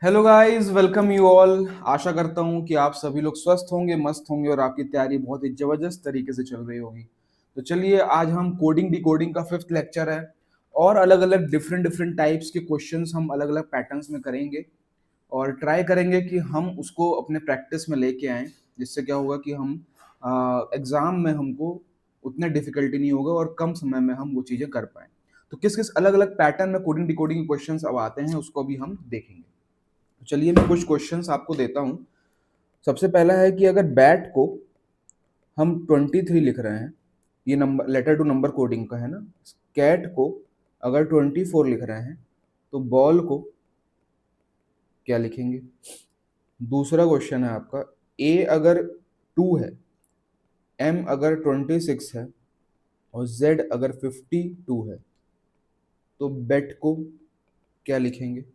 Hello guys, welcome you all. आशा करता हूँ कि आप सभी लोग स्वस्थ होंगे, मस्त होंगे और आपकी तैयारी बहुत ही जबरदस्त तरीके से चल रही होगी। तो चलिए, आज हम कोडिंग डिकोडिंग का फिफ्थ लेक्चर है और अलग अलग डिफरेंट डिफरेंट टाइप्स के क्वेश्चंस हम अलग अलग पैटर्न्स में करेंगे और ट्राई करेंगे कि हम उसको अपने प्रैक्टिस में लेके आएं, जिससे क्या होगा कि हम एग्जाम में हमको उतने डिफिकल्टी नहीं होगा और कम समय में हम वो चीज़ें कर पाएं। तो किस किस अलग अलग पैटर्न में कोडिंग डिकोडिंग के क्वेश्चंस अब आते हैं, उसको भी हम देखेंगे। तो चलिए, मैं कुछ क्वेश्चंस आपको देता हूँ। सबसे पहला है कि अगर बैट को हम 23 लिख रहे हैं, ये number letter to number coding का है ना। कैट को अगर 24 लिख रहे हैं तो बॉल को क्या लिखेंगे। दूसरा क्वेश्चन है आपका, ए अगर 2 है, एम अगर 26 है और जेड अगर 52 है तो बेट को क्या लिखेंगे।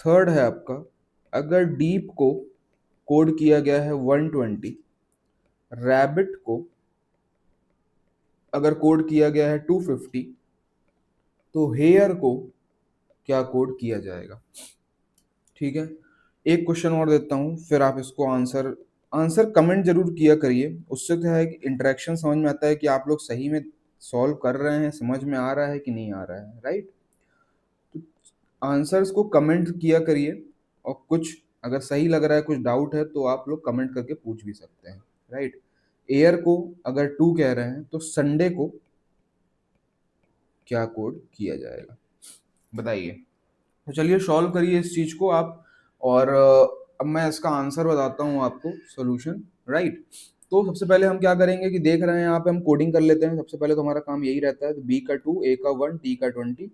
थर्ड है आपका, अगर डीप को कोड किया गया है 120, रैबिट को अगर कोड किया गया है 250, तो हेयर को क्या कोड किया जाएगा। ठीक है, एक क्वेश्चन और देता हूँ, फिर आप इसको आंसर आंसर कमेंट जरूर किया करिए। उससे क्या है कि इंटरेक्शन समझ में आता है कि आप लोग सही में सॉल्व कर रहे हैं, समझ में आ रहा है कि नहीं आ रहा है। राइट, तो आंसर्स को कमेंट किया करिए और कुछ अगर सही लग रहा है, कुछ डाउट है, तो आप लोग कमेंट करके पूछ भी सकते हैं। राइट, एयर को अगर 2 कह रहे हैं तो संडे को क्या कोड किया जाएगा, बताइए। तो चलिए, सॉल्व करिए इस चीज को आप। और अब मैं इसका आंसर बताता हूँ आपको, सॉल्यूशन। राइट, तो सबसे पहले हम क्या करेंगे कि देख रहे हैं यहाँ पे, हम कोडिंग कर लेते हैं। सबसे पहले तो हमारा काम यही रहता है, तो बी का 2, ए का 1, टी का 20,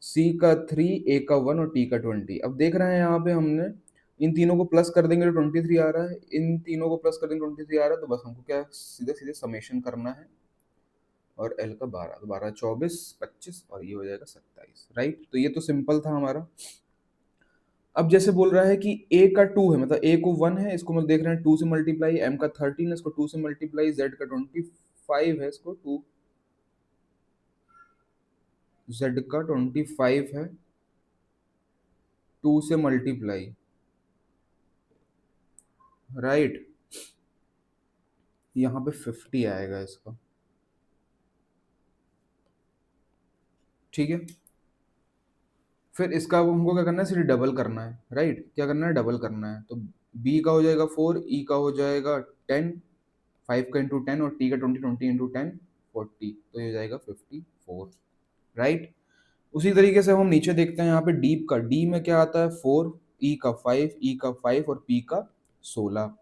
सी का 3, ए का 1 और टी का 20। अब देख रहे हैं यहाँ पे हमने इन तीनों को प्लस कर देंगे तो 23 आ रहा है, इन तीनों को प्लस कर देंगे 23 आ रहा है। तो बस हमको क्या सीधे सीधे समेशन करना है। और एल का 12, तो 12 24 25 और ये हो जाएगा 27। राइट, तो ये तो सिंपल था हमारा। अब जैसे बोल रहा है कि a का 2 है, मतलब a को 1 है, इसको मतलब देख रहे हैं 2 से मल्टीप्लाई, m का 13 है, इसको 2 से मल्टीप्लाई, z का 25 है, इसको 2, z का 25 है, 2 से मल्टीप्लाई। राइट, यहाँ पे 50 आएगा इसका। ठीक है, फिर इसका वो हमको क्या करना है, सिर्फ डबल करना है। राइट, क्या करना है, डबल करना है। तो b का हो जाएगा 4, e का हो जाएगा 10, 5 का इंटू 10 और t का 20, 20 इंटू 10 40, तो ये हो जाएगा 54। राइट, उसी तरीके से हम नीचे देखते हैं, यहाँ पे डीप का, डी में क्या आता है 4, ई का 5, ई का 5 और पी का 16।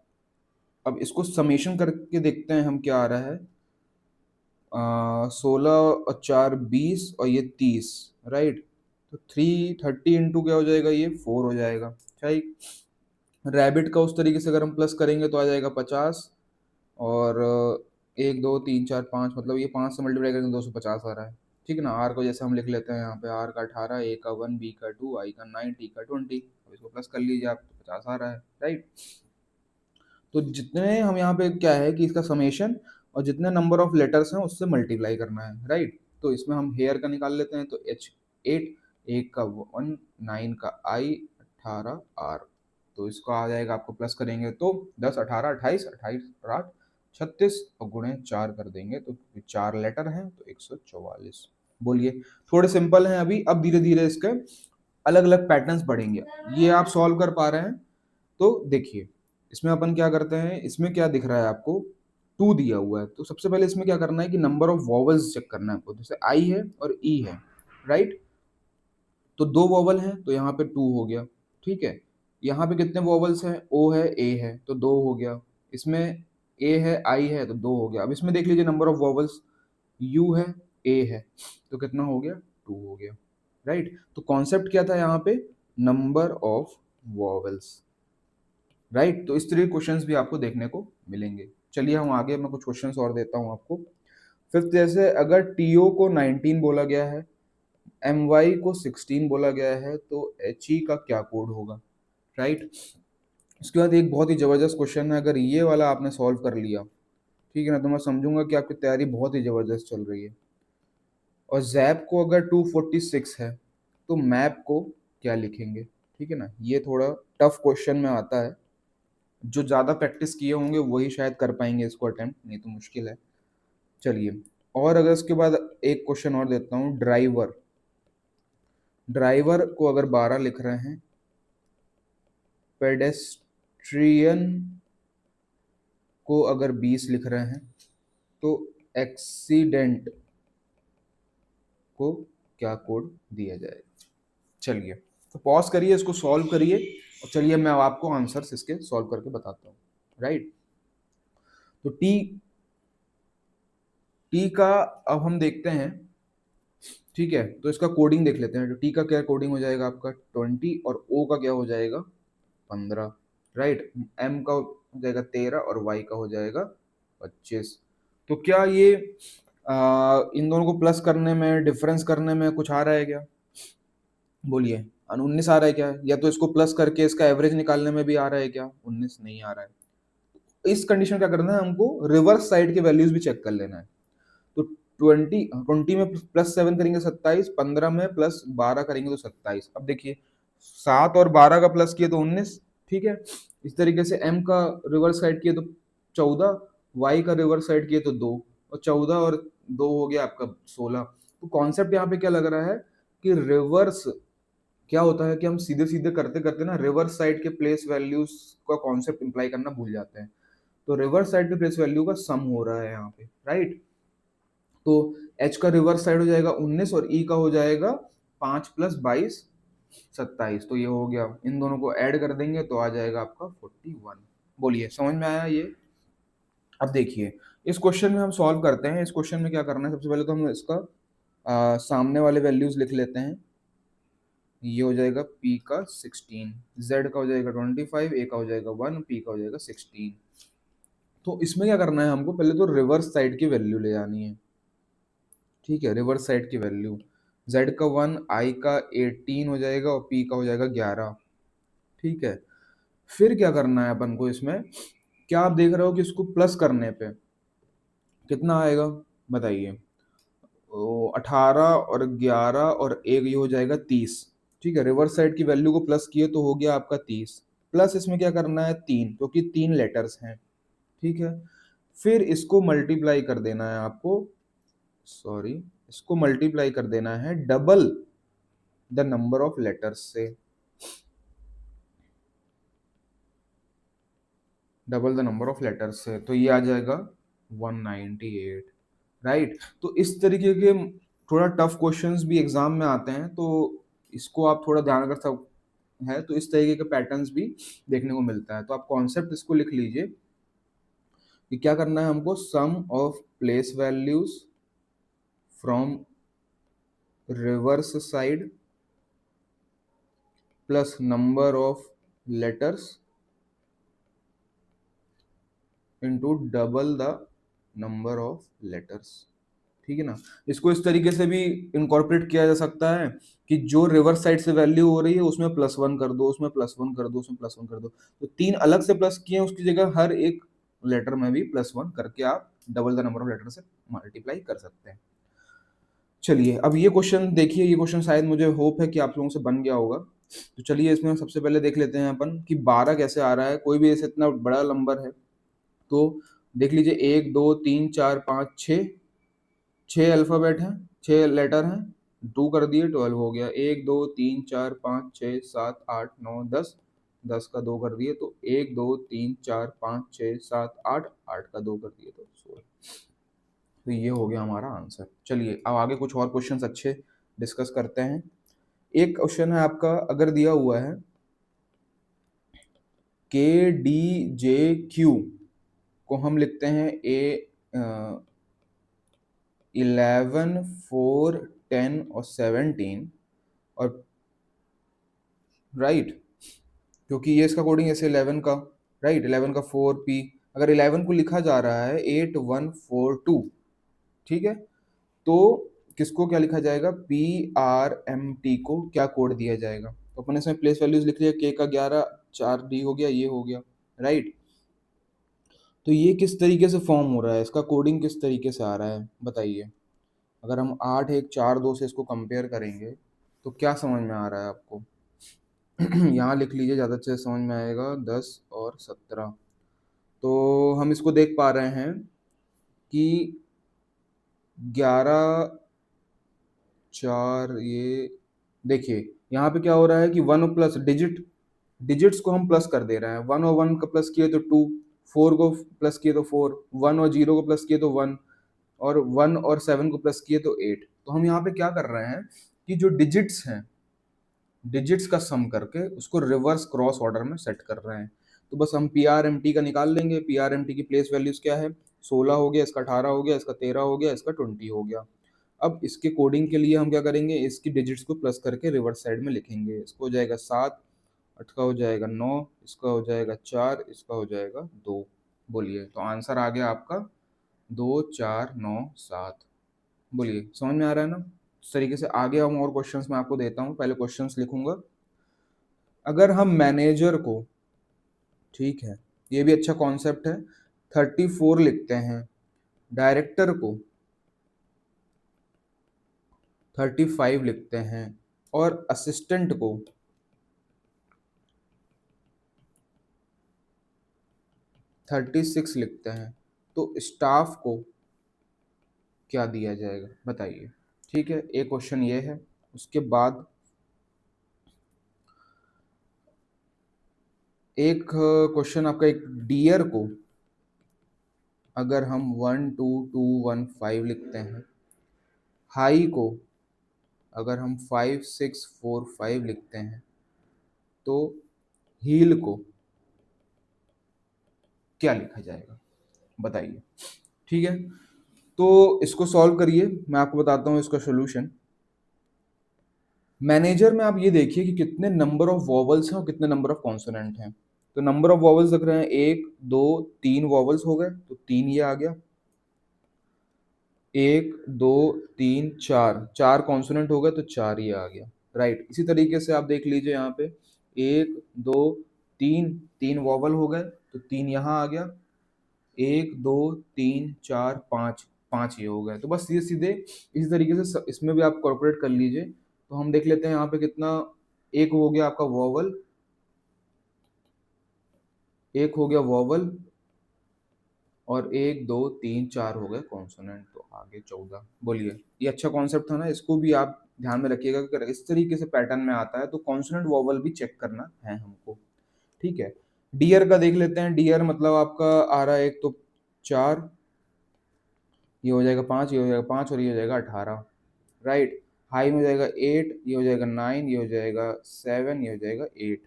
अब इसको समेशन करके देखते हैं हम, क्या आ रहा है, 16 और 4 20 और ये 30। राइट, तो 330 इंटू क्या हो जाएगा, ये 4 हो जाएगा। ठीक, रैबिट का उस तरीके से अगर हम प्लस करेंगे तो आ जाएगा 50 और 1 2 3 4 5, मतलब ये 5 से मल्टीप्लाई करेंगे 250 आ रहा है। ठीक है ना। आर को जैसे हम लिख लेते हैं यहाँ पे, आर का 18, ए का 1, बी का 2, आई का 9, टी का 20। अब इसको प्लस कर लीजिए आप, तो 50 आ रहा है। राइट, तो जितने हम यहाँ पे क्या है कि इसका समेशन और जितने नंबर ऑफ लेटर्स हैं उससे मल्टीप्लाई करना है। राइट, तो इसमें हम हेयर का निकाल लेते हैं, तो H8, ए का 1, 9 का आई, 18 आर। तो इसको आ जाएगा, आपको प्लस करेंगे तो 10 18 28, 28 और 8 36 और गुणे 4 कर देंगे तो 4 लेटर हैं तो 144। बोलिए, थोड़े सिंपल हैं अभी, अब धीरे धीरे इसके अलग अलग पैटर्न्स बढ़ेंगे। ये आप सॉल्व कर पा रहे हैं तो देखिए, इसमें अपन क्या करते हैं, इसमें क्या दिख रहा है आपको, 2 दिया हुआ है। तो सबसे पहले इसमें क्या करना है कि नंबर ऑफ वॉवल्स चेक करना है आपको। जैसे आई है और ई है, राइट, तो 2 वॉवल हैं तो यहाँ पे 2 हो गया। ठीक है, यहाँ पे कितने वॉवल्स हैं, ओ है, ए है, तो 2 हो गया। इसमें ए है, आई है, तो 2 हो गया। अब इसमें देख लीजिए नंबर ऑफ वॉवल्स, यू है, ए है, तो कितना हो गया, 2 हो गया। राइट, तो कॉन्सेप्ट क्या था यहाँ पे, नंबर ऑफ वॉवल्स। राइट, तो इस तरह के क्वेश्चंस भी आपको देखने को मिलेंगे। चलिए हम आगे, मैं कुछ क्वेश्चंस और देता हूँ आपको। फिफ्थ, जैसे अगर टीओ को 19 बोला गया है, एम वाई को 16 बोला गया है, तो एच ई का क्या कोड होगा। राइट, उसके बाद एक बहुत ही जबरदस्त क्वेश्चन है, अगर ये वाला आपने सॉल्व कर लिया, ठीक है ना, तो मैं समझूंगा कि आपकी तैयारी बहुत ही जबरदस्त चल रही है। और जैप को अगर 246 है तो मैप को क्या लिखेंगे। ठीक है ना, ये थोड़ा टफ क्वेश्चन में आता है, जो ज़्यादा प्रैक्टिस किए होंगे वही शायद कर पाएंगे इसको अटेम्प्ट, नहीं तो मुश्किल है। चलिए, और अगर उसके बाद एक क्वेश्चन और देता हूँ, ड्राइवर, ड्राइवर को अगर 12 लिख रहे हैं, पेडेस्ट्रियन को अगर 20 लिख रहे हैं, तो एक्सीडेंट को क्या कोड दिया जाएगा? चलिए, तो पॉज करिए, इसको सॉल्व करिए, और चलिए मैं अब आपको आंसर्स इसके सॉल्व करके बताता हूँ। राइट, तो टी, टी का अब हम देखते हैं, ठीक है, तो इसका कोडिंग देख लेते हैं। तो टी का क्या कोडिंग हो जाएगा आपका 20, और ओ का क्या हो जाएगा 15। राइट, एम का हो जाएगा 13, और वाई का हो जाएगा 25। तो क्या ये इन दोनों को प्लस करने में, डिफरेंस करने में कुछ आ रहा है क्या? बोलिए, 19 आ रहा है क्या? या तो इसको प्लस करके इसका एवरेज निकालने में भी आ रहा है क्या? 19 नहीं आ रहा है। इस कंडीशन क्या करना है हमको, रिवर्स साइड के वैल्यूज भी चेक कर लेना है। तो 20 में +7 करेंगे 27, 15 में +12 करेंगे तो 27। अब देखिए, 7 और 12 का प्लस किए तो 19, ठीक है। इस तरीके से m का रिवर्स साइड किए तो 14, y का रिवर्स साइड किए तो 2, और 14 और 2 हो गया आपका 16। तो कॉन्सेप्ट यहाँ पे क्या लग रहा है कि रिवर्स क्या होता है कि हम सीधे सीधे करते करते ना रिवर्स साइड के प्लेस वैल्यूज का कॉन्सेप्ट इंप्लाई करना भूल जाते हैं। तो रिवर्स साइड के प्लेस वैल्यू का सम हो रहा है यहाँ पे, राइट। तो h का रिवर्स साइड हो जाएगा 19, और e का हो जाएगा 5 + 22 27। तो ये हो गया, इन दोनों को ऐड कर देंगे तो आ जाएगा आपका 41। बोलिए, समझ में आया ये? अब देखिए, इस क्वेश्चन में हम सॉल्व करते हैं। इस क्वेश्चन में क्या करना है, सबसे पहले तो हम इसका सामने वाले वैल्यूज लिख लेते हैं। ये हो जाएगा p का 16, z का हो जाएगा 25, a का हो जाएगा 1, p का हो जाएगा 16। तो इसमें क्या करना है हमको, पहले तो रिवर्स साइड की वैल्यू ले जानी है। ठीक है, रिवर्स साइड की वैल्यू, z का 1, i का 18 हो जाएगा, और p का हो जाएगा 11। ठीक है, फिर क्या करना है अपन को इसमें, क्या आप देख रहे हो कि इसको प्लस करने पे कितना आएगा, बताइए। 18 और 11 और एक, ये हो जाएगा 30। ठीक है, रिवर्स साइड की वैल्यू को प्लस किए तो हो गया आपका 30, प्लस इसमें क्या करना है 3, क्योंकि 3 लेटर्स हैं। ठीक है, फिर इसको मल्टीप्लाई कर देना है आपको, सॉरी, इसको मल्टीप्लाई कर देना है double the number of letters से, double the number of letters से, तो ये आ जाएगा 198। राइट, तो इस तरीके के थोड़ा टफ क्वेश्चंस भी एग्जाम में आते हैं, तो इसको आप थोड़ा ध्यान रख सकते हैं। तो इस तरीके के पैटर्न्स भी देखने को मिलता है। तो आप कॉन्सेप्ट इसको लिख लीजिए कि क्या करना है हमको, sum of place values from reverse side plus number of letters into double the number of letters. ठीक है ना, इसको इस तरीके से भी इनकॉर्पोरेट किया जा सकता है कि जो रिवर्स साइड से वैल्यू हो रही है उसमें +1 कर दो, उसमें +1 कर दो, उसमें +1 कर दो। तो 3 अलग से प्लस किए, उसकी जगह हर एक लेटर में भी +1 करके आप double the number of letter से मल्टीप्लाई कर सकते हैं। चलिए, अब ये क्वेश्चन देखिए, ये क्वेश्चन शायद मुझे होप है कि आप लोगों से बन गया होगा। तो चलिए, इसमें सबसे पहले देख लेते हैं अपन कि 12 कैसे आ रहा है। कोई भी ऐसे इतना बड़ा नंबर है तो देख लीजिए, 1 2 3 4 5 6, 6 अल्फाबेट हैं, 6 लेटर हैं, 2 कर दिए 12 हो गया। 1 2 3 4 5 6 7 8 9 10, 10 का 2 कर दिए तो 1 2 3 4 5 6 7 8, 8 का 2 कर दिए तो 16। तो ये हो गया हमारा आंसर। चलिए, अब आगे कुछ और क्वेश्चंस अच्छे डिस्कस करते हैं। एक क्वेश्चन है आपका, अगर दिया हुआ है KDJQ को हम लिखते हैं 11 4 10 और 17, और राइट, क्योंकि ये इसका कोडिंग ऐसे 11 का, राइट, 11 का 4P, अगर 11 को लिखा जा रहा है 8142, ठीक है, तो किसको क्या लिखा जाएगा, PRMT को क्या कोड दिया जाएगा। तो अपने इसमें प्लेस वैल्यूज लिख लिया, K का 11, 4D हो गया, ये हो गया, राइट। तो ये किस तरीके से फॉर्म हो रहा है, इसका कोडिंग किस तरीके से आ रहा है, बताइए। अगर हम 8 1 4 2 से इसको कंपेयर करेंगे तो क्या समझ में आ रहा है आपको? यहाँ लिख लीजिए, ज़्यादा अच्छे से समझ में आएगा, 10 और 17। तो हम इसको देख पा रहे हैं कि 11 4 ये देखिए यहाँ पे क्या हो रहा है कि वन प्लस डिजिट्स को हम प्लस कर दे रहे हैं। वन और वन का प्लस किए तो टू, फोर को प्लस किए तो फोर, वन और जीरो को प्लस किए तो वन, और वन और सेवन को प्लस किए तो एट। तो हम यहाँ पे क्या कर रहे हैं कि जो डिजिट्स हैं, डिजिट्स का सम करके उसको रिवर्स क्रॉस ऑर्डर में सेट कर रहे हैं। तो बस हम पी आर एम टी का निकाल लेंगे। पी आर एम टी की प्लेस वैल्यूज क्या है, 16 हो गया, इसका 18 हो गया, इसका 13 हो गया, इसका 20 हो गया। अब इसके कोडिंग के लिए हम क्या करेंगे, इसकी डिजिट्स को प्लस करके रिवर्स साइड में लिखेंगे। इसको हो जाएगा 7, 8 का हो जाएगा 9, इसका हो जाएगा 4, इसका हो जाएगा 2। बोलिए, तो आंसर आ गया आपका 2 4 9 7। बोलिए, समझ में आ रहा है ना। इस तरीके से आगे हम और क्वेश्चंस मैं आपको देता हूँ, पहले क्वेश्चंस लिखूंगा। अगर हम मैनेजर को, ठीक है, ये भी अच्छा कॉन्सेप्ट है, 34 लिखते हैं, डायरेक्टर को 35 लिखते हैं, और असिस्टेंट को 36 लिखते हैं, तो स्टाफ को क्या दिया जाएगा बताइए। ठीक है, एक क्वेश्चन ये है। उसके बाद एक क्वेश्चन आपका, एक डियर को अगर हम 12215 लिखते हैं, हाई को अगर हम 5645 लिखते हैं, तो हील को क्या लिखा जाएगा बताइए। ठीक है, तो इसको सॉल्व करिए, मैं आपको बताता हूँ इसका सोल्यूशन। मैनेजर में आप ये देखिए कि कितने नंबर ऑफ वॉवल्स हैं और कितने नंबर ऑफ कॉन्सोनेंट हैं। तो नंबर ऑफ वॉवल्स दिख रहे हैं, 1 2 3 वॉवल्स हो गए, तो 3 ये आ गया। 1 2 3 4, 4 कॉन्सोनेंट हो गए, तो 4 ये आ गया। राइट, इसी तरीके से आप देख लीजिए यहाँ पे 1 2 3, 3 वॉवल हो गए, तो 3 यहाँ आ गया। 1 2 3 4 5, 5 ये हो गए। तो बस सीधे सीधे इसी तरीके से इसमें भी आप कॉर्पोरेट कर लीजिए। तो हम देख लेते हैं यहाँ पे कितना, एक हो गया आपका वॉवल, एक हो गया वॉवल, और 1 2 3 4 हो गए कॉन्सोनेंट, तो आगे 14। बोलिए, ये अच्छा कॉन्सेप्ट था ना, इसको भी आप ध्यान में रखिएगा कि अगर इस तरीके से पैटर्न में आता है तो कॉन्सोनेंट वॉवल भी चेक करना है हमको। ठीक है, डियर का देख लेते हैं। डियर मतलब आपका आ रहा है, एक तो 4, ये हो जाएगा 5, ये हो जाएगा 5, और ये हो जाएगा 18। राइट, हाई में हो जाएगा 8, ये हो जाएगा 9, ये हो जाएगा 7, ये हो जाएगा 8।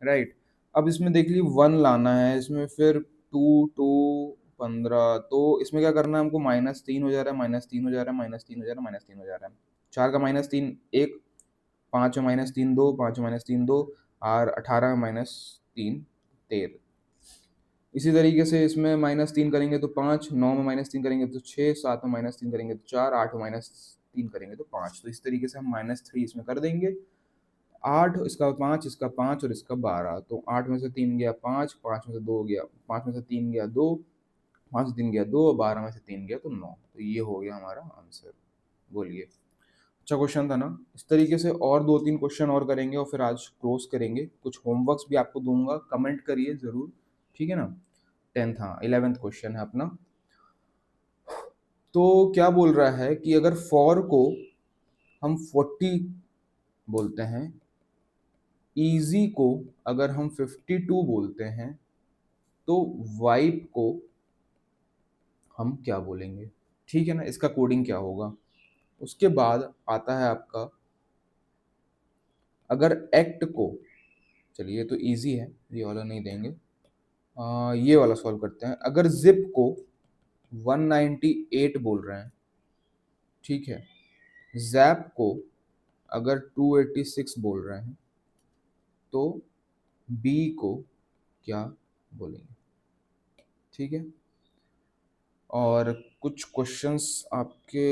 राइट, अब इसमें देख लीजिए 1 लाना है इसमें, फिर 2 2 15, तो इसमें क्या करना है हमको, -3 हो जा रहा है, -3 हो जा रहा है, -3 हो जा रहा है, -3 हो जा रहा है। 4 का -3 1, 5 में -3 2, 5 में -3 2, और 18 में -3 13। इसी तरीके से इसमें -3 करेंगे तो 5, 9 में -3 करेंगे तो 6, 7 में -3 करेंगे तो 4, 8 में -3 करेंगे तो 5। तो इस तरीके से हम -3 इसमें कर देंगे। 8, इसका 5, इसका 5, और इसका 12। तो 8 में से 3 गया 5, 5 में से 2 गया, 5 में से 3 गया 2, 5 से 3 गया 2, और 12 में से 3 गया तो 9। तो ये हो गया हमारा आंसर। बोलिए, अच्छा क्वेश्चन था ना। इस तरीके से और 2-3 क्वेश्चन और करेंगे, और फिर आज क्लोज करेंगे। कुछ होमवर्क्स भी आपको दूंगा, कमेंट करिए जरूर। ठीक है ना। 10th, हाँ 11th क्वेश्चन है अपना। तो क्या बोल रहा है कि अगर फॉर को हम 40 बोलते हैं, इजी को अगर हम 52 बोलते हैं, तो वाइप को हम क्या बोलेंगे। ठीक है ना, इसका कोडिंग क्या होगा। उसके बाद आता है आपका, अगर एक्ट को, चलिए तो इजी है, ये वाला नहीं देंगे, ये वाला सॉल्व करते हैं। अगर जिप को 198 बोल रहे हैं, ठीक है, जैप को अगर 286 बोल रहे हैं, तो बी को क्या बोलेंगे। ठीक है, और कुछ क्वेश्चंस आपके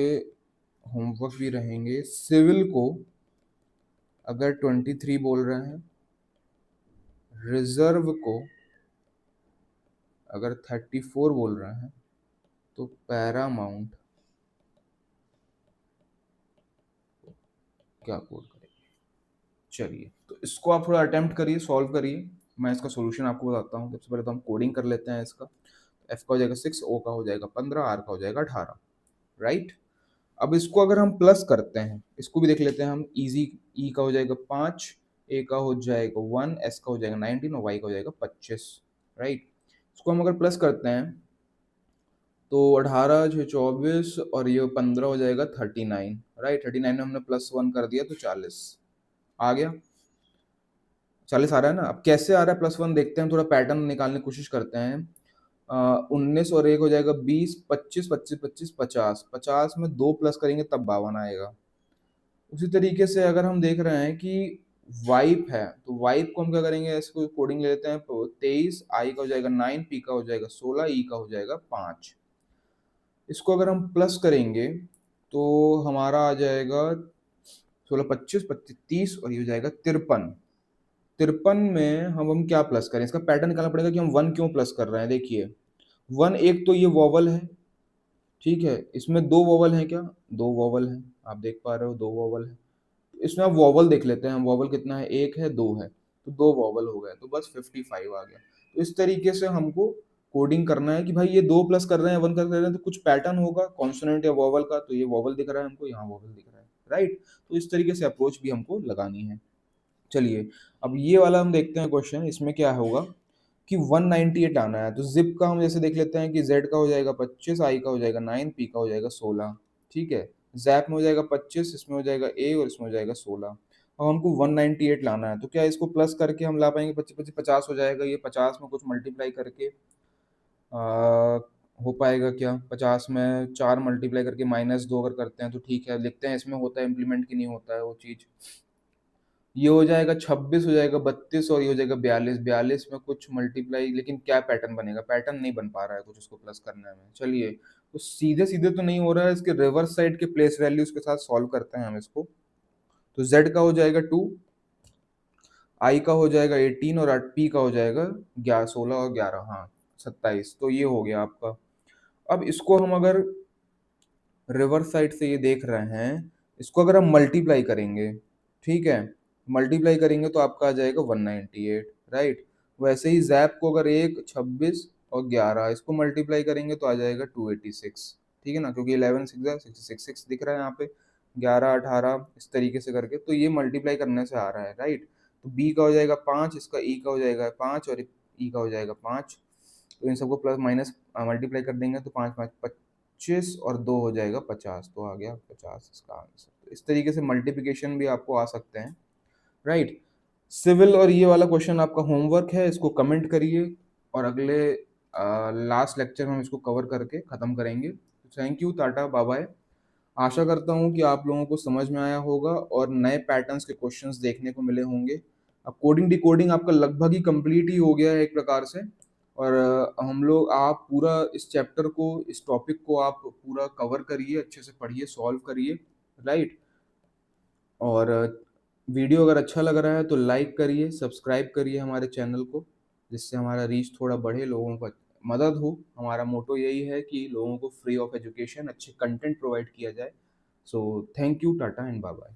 होमवर्क भी रहेंगे। सिविल को अगर 23 बोल रहे हैं, रिजर्व को अगर 34 बोल रहे हैं, तो पैरामाउंट क्या कोड करेंगे। चलिए, तो इसको आप थोड़ा अटेम्प्ट करिए, सॉल्व करिए, मैं इसका सॉल्यूशन आपको बताता हूँ। सबसे पहले तो हम कोडिंग कर लेते हैं इसका। एफ का हो जाएगा 6, ओ का हो जाएगा 15, आर का हो जाएगा 18, राइट। अब इसको अगर हम प्लस करते हैं, इसको भी देख लेते हैं हम, इजी। ई का हो जाएगा 5, ए का हो जाएगा 1, एस का हो जाएगा 19 और वाई का हो जाएगा 25, राइट। इसको हम अगर प्लस करते हैं तो 18 जो 24 और ये 15 हो जाएगा 39, राइट। 39 में हमने +1 कर दिया तो 40 आ गया। 40 आ रहा है ना। अब कैसे आ रहा है +1 देखते हैं, थोड़ा पैटर्न निकालने की कोशिश करते हैं। 19 और 1 हो जाएगा 20, 25, 25, 25, 50, 50 में 2 प्लस करेंगे तब 52 आएगा। उसी तरीके से अगर हम देख रहे हैं कि वाइप है, तो वाइप को हम क्या करेंगे, इसको कोडिंग ले लेते हैं। 23, आई का हो जाएगा 9, पी का हो जाएगा 16, ई का हो जाएगा 5। इसको अगर हम प्लस करेंगे तो हमारा आ जाएगा 16, 25, 25, 30 और ये हो जाएगा 53। 53 में हम क्या प्लस करें, इसका पैटर्न निकालना पड़ेगा कि हम 1 क्यों प्लस कर रहे हैं। देखिए 1, एक तो ये वॉवल है, ठीक है। इसमें 2 वॉवल हैं क्या? 2 वॉवल हैं, आप देख पा रहे हो 2 वॉवल है। इसमें आप वॉवल देख लेते हैं हम, वॉवल कितना है, 1 है 2 है, तो 2 वॉवल हो गए, तो बस 55 आ गया। तो इस तरीके से हमको कोडिंग करना है कि भाई ये 2 प्लस कर रहे हैं, 1 कर रहे हैं, तो कुछ पैटर्न होगा कॉन्सोनेंट या वॉवल का, तो ये वॉवल दिख रहा है हमको, यहाँ वॉवल दिख रहा है, राइट। तो इस तरीके से अप्रोच भी हमको लगानी है। चलिए अब ये वाला हम देखते हैं क्वेश्चन, इसमें क्या होगा कि 198 आना है। तो जिप का हम जैसे देख लेते हैं कि जेड का हो जाएगा 25, आई का हो जाएगा 9, पी का हो जाएगा 16, ठीक है। जैप में हो जाएगा 25, इसमें हो जाएगा ए और इसमें हो जाएगा 16। अब हमको 198 लाना है, तो क्या इसको प्लस करके हम ला पाएंगे? 25, 25, 50 हो जाएगा। ये 50 में कुछ मल्टीप्लाई करके हो पाएगा क्या? 50 में 4 मल्टीप्लाई करके -2 अगर करते हैं तो ठीक है, लिखते हैं इसमें होता है इम्प्लीमेंट की नहीं होता है वो चीज़। ये हो जाएगा 26, हो जाएगा 32 और ये हो जाएगा 42। 42 में कुछ मल्टीप्लाई, लेकिन क्या पैटर्न बनेगा? पैटर्न नहीं बन पा रहा है कुछ इसको प्लस करने में। चलिए तो सीधे सीधे तो नहीं हो रहा है, इसके रिवर्स साइड के प्लेस वैल्यूज के साथ सॉल्व करते हैं हम इसको। तो z का हो जाएगा 2, i का हो जाएगा 18 और पी का हो जाएगा 11, 16 और 11, हाँ 27। तो ये हो गया आपका। अब इसको हम अगर रिवर्स साइड से ये देख रहे हैं, इसको अगर हम मल्टीप्लाई करेंगे, ठीक है, मल्टीप्लाई करेंगे तो आपका आ जाएगा 198, राइट। वैसे ही जैप को अगर 1, 26 और 11 इसको मल्टीप्लाई करेंगे तो आ जाएगा 286, ठीक है ना, क्योंकि 11 6 66 दिख रहा है यहाँ पे, 11, 18 इस तरीके से करके, तो ये मल्टीप्लाई करने से आ रहा है, राइट। तो बी का हो जाएगा 5, इसका ई का हो जाएगा 5 और ई का हो जाएगा 5। तो इन सबको प्लस माइनस मल्टीप्लाई कर देंगे तो 5, 5, 25 और 2 हो जाएगा 50, तो आ गया 50 इसका आंसर। तो इस तरीके से मल्टीप्लिकेशन भी आपको आ सकते हैं, राइट। सिविल और ये वाला क्वेश्चन आपका होमवर्क है, इसको कमेंट करिए और अगले लास्ट लेक्चर में हम इसको कवर करके ख़त्म करेंगे। Thank you, tata, bye bye. आशा करता हूँ कि आप लोगों को समझ में आया होगा और नए पैटर्न्स के क्वेश्चंस देखने को मिले होंगे। अब कोडिंग डिकोडिंग आपका लगभग ही कंप्लीट ही हो गया है एक प्रकार से, और हम लोग, आप पूरा इस चैप्टर को, इस टॉपिक को आप पूरा कवर करिए, अच्छे से पढ़िए, सॉल्व करिए, राइट। और वीडियो अगर अच्छा लग रहा है तो लाइक करिए, सब्सक्राइब करिए हमारे चैनल को, जिससे हमारा रीच थोड़ा बढ़े, लोगों को मदद हो। हमारा मोटो यही है कि लोगों को फ्री ऑफ एजुकेशन अच्छे कंटेंट प्रोवाइड किया जाए। So thank you, tata and bye bye.